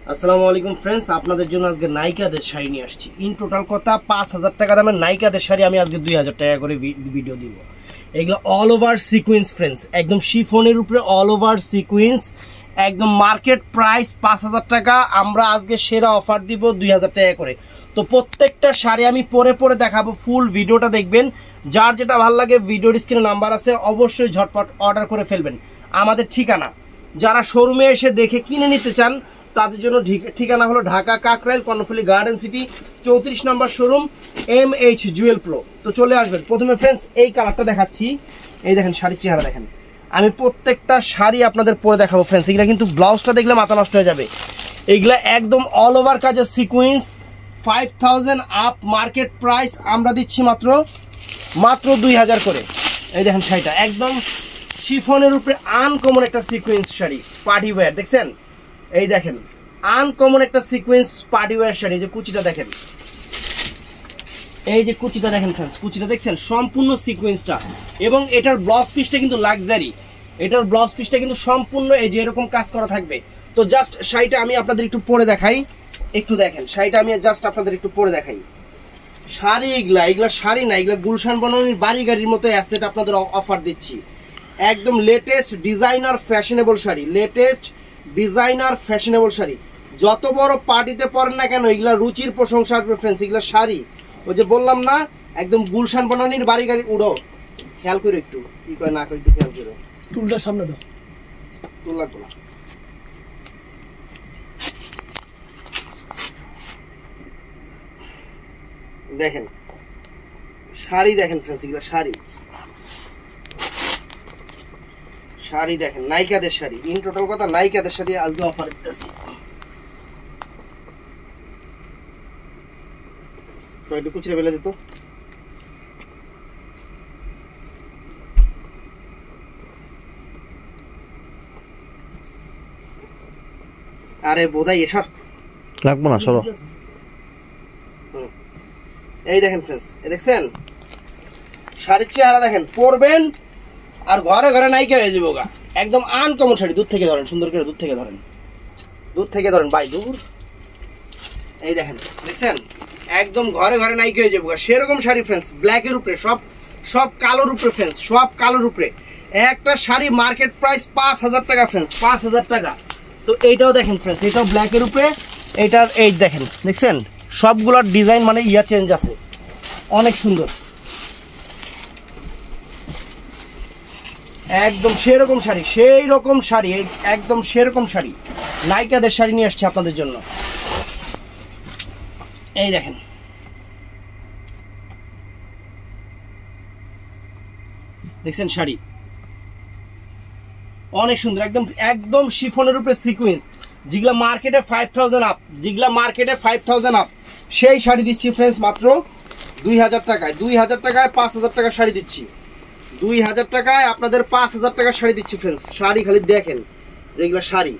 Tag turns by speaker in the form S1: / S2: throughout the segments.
S1: আসসালামু আলাইকুম ফ্রেন্ডস, আপনাদের জন্য আজকে নাইকাদের শাড়ি নিয়ে আসছি। ইন টোটাল কথা 5,000 টাকা দামের নাইকাদের শাড়ি আমি আজকে 2,000 টাকা করে ভিডিও দিব। এগুলো অল ওভার সিকোয়েন্স ফ্রেন্ডস, একদম শিফনের উপরে অল ওভার সিকোয়েন্স, একদম মার্কেট প্রাইস 5,000 টাকা। আমরা আজকে সেরা অফার দিব 2,000 টাকা করে। তো প্রত্যেকটা শাড়ি আমি পরে পরে দেখাবো, ফুল ভিডিওটা দেখবেন। যার যেটা ভালো লাগে ভিডিওর স্ক্রিনে নাম্বার আছে, অবশ্যই ঝটপট অর্ডার করে ফেলবেন। আমাদের ঠিকানা, যারা শোরুমে এসে দেখে কিনে নিতে চান তাদের জন্য ঠিকানা হলো ঢাকা কাকরাইল কর্ণফুলী গার্ডেন সিটি 34 নম্বর শোরুম, MH জুয়েল প্রো। তো চলে আসবেন। প্রথমে ফ্রেন্ডস এই কালারটা দেখাচ্ছি। এই দেখেন শাড়ির চেহারা দেখেন। আমি প্রত্যেকটা শাড়ি আপনাদের পরে দেখাবো ফ্রেন্ডস। এগুলা কিন্তু ব্লাউজটা দেখলে মাথা নষ্ট হয়ে যাবে। এইগুলা একদম অল ওভার কাজের সিকোয়েন্স, 5,000 আপ মার্কেট প্রাইস। আমরা দিচ্ছি মাত্র 2,000 করে। এই দেখেন শাড়িটা একদম শিফনের উপরে আনকমন একটা সিকোয়েন্স শাড়ি, পার্টি ওয়্যার। দেখছেন, এই দেখেন আনকমন একটা সিকোয়েন্স পার্টি ওয়্যার শাড়ি। যে কুচিটা দেখেন, এই যে কুচিটা দেখেন ফ্রেন্ডস, কুচিটা দেখছেন সম্পূর্ণ সিকোয়েন্সটা। এবং এটার ব্লাউজ পিসটা কিন্তু লাক্সারি, এটার ব্লাউজ পিসটা কিন্তু সম্পূর্ণ এই যে এরকম কাজ করা থাকবে। তো জাস্ট শাড়িটা আমি আপনাদের একটু পরে দেখাই, একটু দেখেন শাড়িটা আমি জাস্ট আপনাদের একটু পরে দেখাই। শাড়ি এগুলা শাড়ি না, এগুলা গুলশান বনানীর বাড়ি গাড়ির মতো অ্যাসেট আপনাদের অফার দিচ্ছি। একদম latest designer fashionable sari, latest designer fashionable sari. যত বড় পার্টিতে পরেন না কেন এগুলা রুচির প্রশংসা আসবে ফ্রেন্ডস। এগুলা শাড়ি ওই যে বললাম না, একদম গুলশান বনানীর বাড়ি গাড়ি। উড়ো, খেয়াল করে একটু কি কয় না কয় একটু খেয়াল করো।
S2: টুলটা সামনে দাও,
S1: টুল লাগতো না। দেখেন শাড়ি দেখেন ফ্রেন্ডস, এগুলা শাড়ি শাড়ি দেখেন নাইকাদের শাড়ি। ইন টোটাল কথা নাইকাদের শাড়ি আজকে অফার দিতেছি। একটু কুচিরা বেলে দিত। আরে বোধাই এসব
S3: লাগবো না, সরো।
S1: এই দেখেন ফ্রেন্ডস, এই দেখছেন শাড়ির চেহারা দেখেন, পরবেন আর ঘরে ঘরে নাইকা হয়ে যাবো গা। একদম আনকমন শাড়ি। দূর থেকে ধরেন, সুন্দর করে দূর থেকে ধরেন, দূর থেকে ধরেন ভাই, দূর। এই দেখেন দেখছেন একদম ঘরে ঘরে নাইকা হয়ে যাবো গা সেরকম শাড়ি ফ্রেন্ডস। ব্ল্যাকের উপরে, সব কালোর উপরে ফ্রেন্ডস, সব কালোর উপরে। একটা শাড়ি মার্কেট প্রাইস 5,000 টাকা ফ্রেন্ডস, 5,000 টাকা। তো এইটাও দেখেন ফ্রেন্ডস, এটাও ব্ল্যাকের উপরে। এটার এই দেখেন, দেখছেন সবগুলোর ডিজাইন মানে চেঞ্জ আছে, অনেক সুন্দর। একদম সেরকম শাড়ি, সেই রকম শাড়ি, একদম সেরকম শাড়ি। নাইকাদের শাড়ি নিয়ে আসছে আপনাদের জন্য। এই দেখেন দেখছেন শাড়ি অনেক সুন্দর, একদম শিফনের উপরে সিকোয়েন্স। যেগুলা মার্কেটে 5,000 আপ, যেগুলা মার্কেটে 5,000 আপ, সেই শাড়ি দিচ্ছি ফ্রেন্ডস মাত্র 2,000 টাকায়। 2,000 টাকায় 5,000 টাকা শাড়ি দিচ্ছি। 2,000 টাকায় আপনাদের 5,000 টাকা শাড়ি দিচ্ছি ফ্রেন্ডস। শাড়ি খালি দেখেন, যেগুলা শাড়ি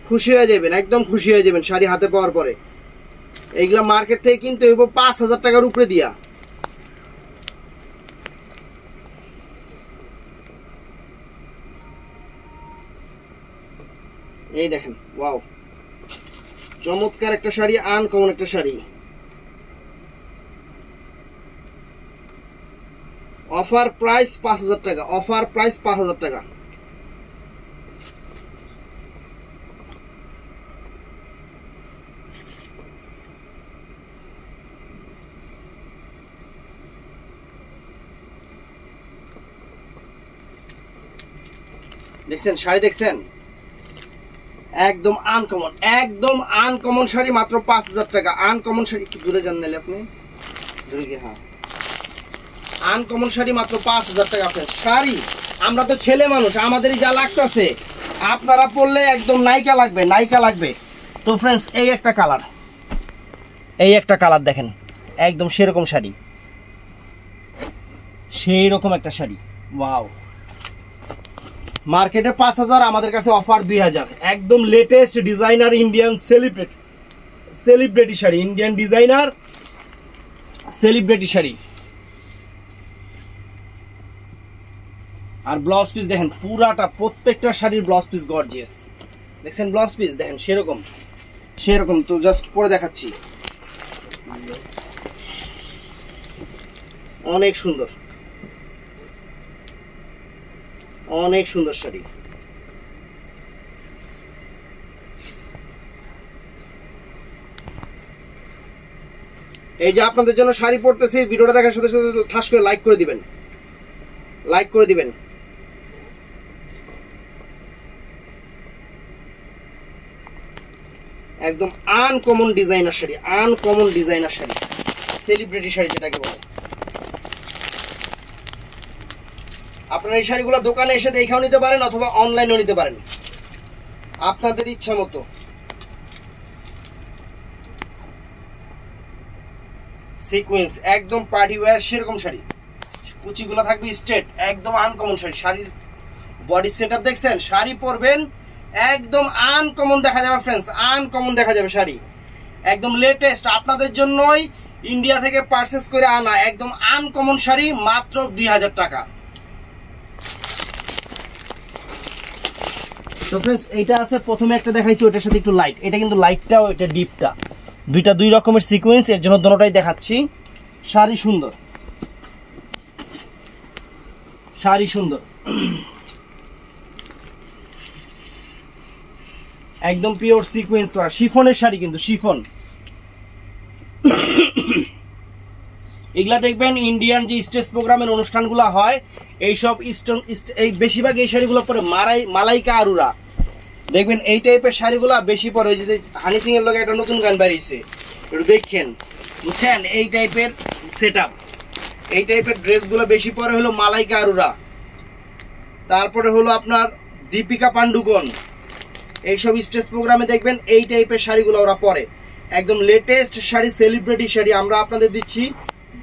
S1: খুশি হয়ে যাবেন, একদম খুশি হয়ে যাবেন শাড়ি হাতে পাওয়ার পরে। এইগুলা মার্কেট থেকে কিন্তু 5,000 টাকার উপরে দিয়া। এই দেখেন ওয়াও, চমৎকার একটা শাড়ি, আনকমন একটা শাড়ি। অফার প্রাইস 5,000 টাকা, অফার প্রাইস 5,000 টাকা। দেখছেন শাড়ি, দেখছেন একদম আনকমন, একদম আনকমন শাড়ি মাত্র 5,000 টাকা। আনকমন শাড়ি, একটু দূরে যান নাহলে আপনি দূরে গিয়ে। হ্যাঁ, আনকমন শাড়ি মাত্র 5,000 টাকা ফ্রেন্ডস। শাড়ি আমরা তো ছেলে মানুষ, আমাদেরই যা লাগতেছে, আপনারা পরলে একদম নাইকা লাগবে, নাইকা লাগবে। তো ফ্রেন্ডস এই একটা কালার, এই একটা কালার দেখেন, একদম সেরকম শাড়ি, সেই রকম একটা শাড়ি। ওয়াও, মার্কেটে 5,000, আমাদের কাছে অফার 2,000। একদম latest designer Indian celebrity sari, Indian designer celebrity sari. আর ব্লাউজ পিস দেখেন পুরাটা, প্রত্যেকটা শাড়ির ব্লাউজ পিস গর্জিয়াস। দেখছেন ব্লাউজ পিস দেখেন সেরকম তো জাস্ট পরে দেখাচ্ছি। অনেক সুন্দর, অনেক সুন্দর শাড়ি। এই যে আপনাদের জন্য শাড়ি পরতেছি, ভিডিওটা দেখার সাথে সাথে ঠাস করে লাইক করে দিবেন, লাইক করে দিবেন। একদম uncommon designer sari, uncommon designer sari, celebrity sari যেটাকে বলে। আপনারা এই শাড়িগুলো দোকানে এসে দেখাও নিতে পারেন অথবা অনলাইনেও নিতে পারেন, আপনাদের ইচ্ছা মতো। সিকোয়েন্স একদম পার্টি ওয়্যার সেরকম শাড়ি, কুচিগুলো থাকবে স্ট্রেট, একদম আনকমন শাড়ি। শাড়ির বডি সেটআপ দেখছেন, শাড়ি পরবেন একদম আনকমন দেখা যাবে ফ্রেন্ডস, আনকমন দেখা যাবে শাড়ি, একদম লেটেস্ট আপনাদের জন্যই ইন্ডিয়া থেকে পারচেজ করে আনা একদম আনকমন শাড়ি, মাত্র 2000 টাকা। তো ফ্রেন্ডস এইটা আছে, প্রথমে একটা দেখাইছি ওটার সাথে একটু লাইট, এটা কিন্তু লাইটটা ওইটা ডিপটা, দুইটা দুই রকমের সিকোয়েন্স, এর জন্য দুটোটাই দেখাচ্ছি। শাড়ি সুন্দর, শাড়ি সুন্দর, একদম পিওর সিকোয়েন্স করা শিফনের শাড়ি, কিন্তু শিফন। এগুলা দেখবেন ইন্ডিয়ান যে স্টেজ প্রোগ্রামের অনুষ্ঠানগুলো হয়, এইসব এই বেশিরভাগ এই শাড়িগুলো পরে মালাইকা আরুরা দেখবেন, এই টাইপের শাড়িগুলো বেশি পরে। ওই যে হানি সিং এর লগে একটা নতুন গান বেরিয়েছে, একটু দেখেন, বুঝছেন? এই টাইপের সেটআপ, এই টাইপের ড্রেসগুলো বেশি পরে হলো মালাইকা আরুরা, তারপরে হলো আপনার দীপিকা পান্ডুকন, এইসব স্টেজ প্রোগ্রামে দেখবেন এই টাইপের শাড়িগুলো ওরা পরে, একদম লেটেস্ট শাড়ি, সেলিব্রিটি শাড়ি। আমরা আপনাদের দিচ্ছি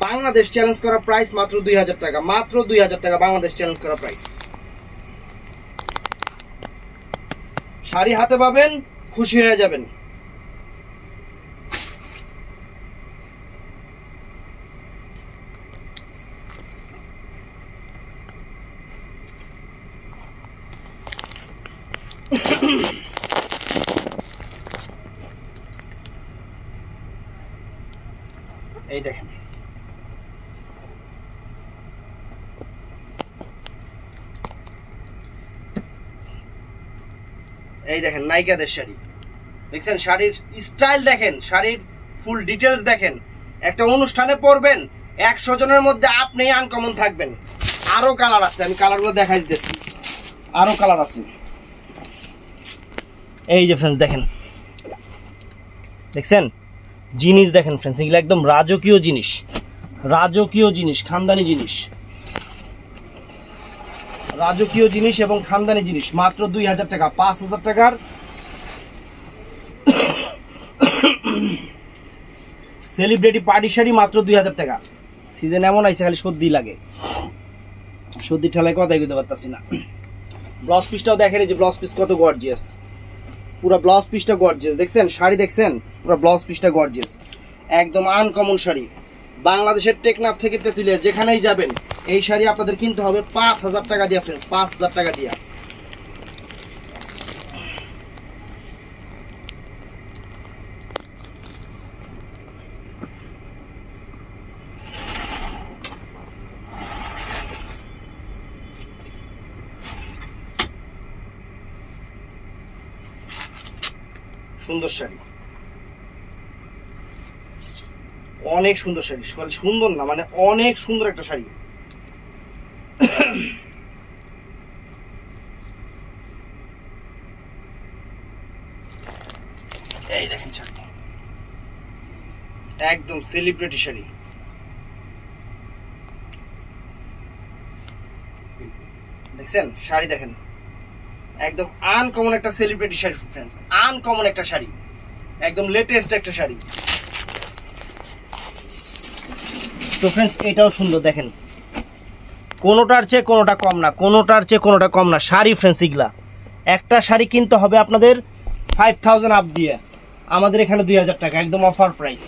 S1: বাংলাদেশ চ্যালেঞ্জ করা প্রাইস মাত্র 2000 টাকা, মাত্র 2000 টাকা বাংলাদেশ চ্যালেঞ্জ করা প্রাইস। শাড়ি হাতে পাবেন, খুশি হয়ে যাবেন। এই দেখেন, এই দেখেন নায়িকাদের শাড়ি দেখছেন, শাড়ির স্টাইল দেখেন, শাড়ির ফুল ডিটেলস দেখেন। একটা অনুষ্ঠানে পরবেন, 100 জনের মধ্যে আপনি আনকমন থাকবেন। আরো কালার আছে, আমি কালারগুলো দেখাই দিতেছি, আরো কালার আছে। এই যে ফ্রেন্ডস দেখেন, দেখছেন জিনিস দেখেন ফ্রেন্ডস, এগুলো একদম রাজকীয় জিনিস, রাজকীয় জিনিস, খানদানি জিনিস, রাজকীয় জিনিস এবং খানদানি জিনিস, মাত্র 2000 টাকা। 5000 টাকার সেলিব্রিটি পার্টি শাড়ি মাত্র 2000 টাকা। সিজন এমন আইছে খালি সর্দি লাগে, সর্দি ঠেলায় কথাই বলতে পারতাছি না। ব্লাউজ পিসটাও দেখেন, এই যে ব্লাউজ পিস কত গর্জিয়াস, পুরো ব্লাউজ পিসটা গর্জিয়াস, দেখছেন শাড়ি দেখছেন, পুরো ব্লাউজ পিসটা গর্জিয়াস, একদম আনকমন শাড়ি। বাংলাদেশের টেকনাফ থেকে তেতুলিয়া যেখানেই যাবেন এই শাড়ি আপনাদের কিনতে হবে 5000 টাকা দিয়ে ফ্রেন্ডস, 5000 টাকা দিয়ে। সুন্দর শাড়ি, অনেক সুন্দর শাড়ি, সুন্দর না মানে অনেক সুন্দর একটা শাড়ি। এই দেখেন শাড়ি, একদম সেলিব্রিটি শাড়ি, দেখছেন শাড়ি দেখেন, একদম আনকমন একটা সেলিব্রিটি শাড়ি ফ্রেন্ডস, আনকমন একটা শাড়ি, একদম লেটেস্ট একটা শাড়ি। তো ফ্রেন্ডস এটাও সুন্দর দেখেন, কোনোটার চেয়ে কোনোটা কম না, কোনোটার চেয়ে কোনোটা কম না শাড়ি ফ্রেন্ডস। এগুলা একটা শাড়ি কিনতে হবে আপনাদের 5000 আপ দিয়ে, আমাদের এখানে 2000 টাকা, একদম অফার প্রাইস।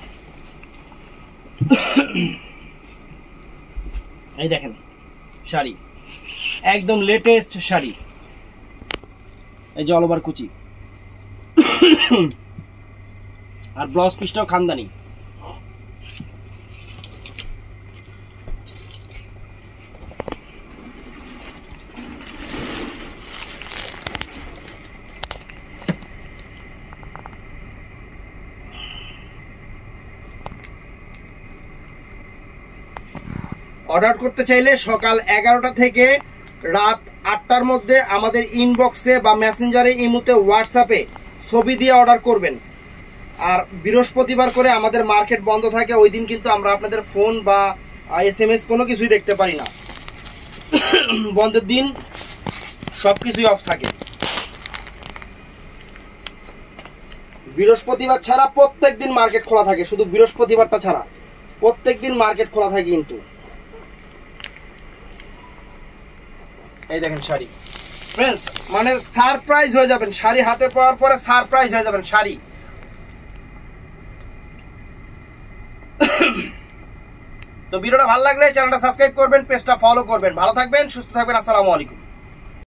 S1: এই দেখেন শাড়ি, একদম লেটেস্ট শাড়ি, এই যে অল ওভার কুচি, আর ব্লাউজ পিসটাও খানদানি। অর্ডার করতে চাইলে সকাল 11টা থেকে রাত 8টার মধ্যে আমাদের ইনবক্সে বা মেসেঞ্জারে, ইমোতে, হোয়াটসঅ্যাপে ছবি দিয়ে অর্ডার করবেন। আর বৃহস্পতিবার করে আমাদের মার্কেট বন্ধ থাকে, ওই দিন কিন্তু আমরা আপনাদের ফোন বা SMS কোনো কিছুই দেখতে পারি না। বন্ধের দিন সবকিছুই অফ থাকে। বৃহস্পতিবার ছাড়া প্রত্যেক দিন মার্কেট খোলা থাকে, শুধু বৃহস্পতিবারটা ছাড়া প্রত্যেক দিন মার্কেট খোলা থাকে কিন্তু। এই দেখেন শাড়ি ফ্রেন্ডস, মানে সারপ্রাইজ হয়ে যাবেন, শাড়ি হাতে পাওয়ার পরে সারপ্রাইজ হয়ে যাবেন শাড়ি। তো ভিডিওটা ভালো লাগলে চ্যানেলটা সাবস্ক্রাইব করবেন, পেজটা ফলো করবেন। ভালো থাকবেন, সুস্থ থাকবেন। আসসালামু আলাইকুম।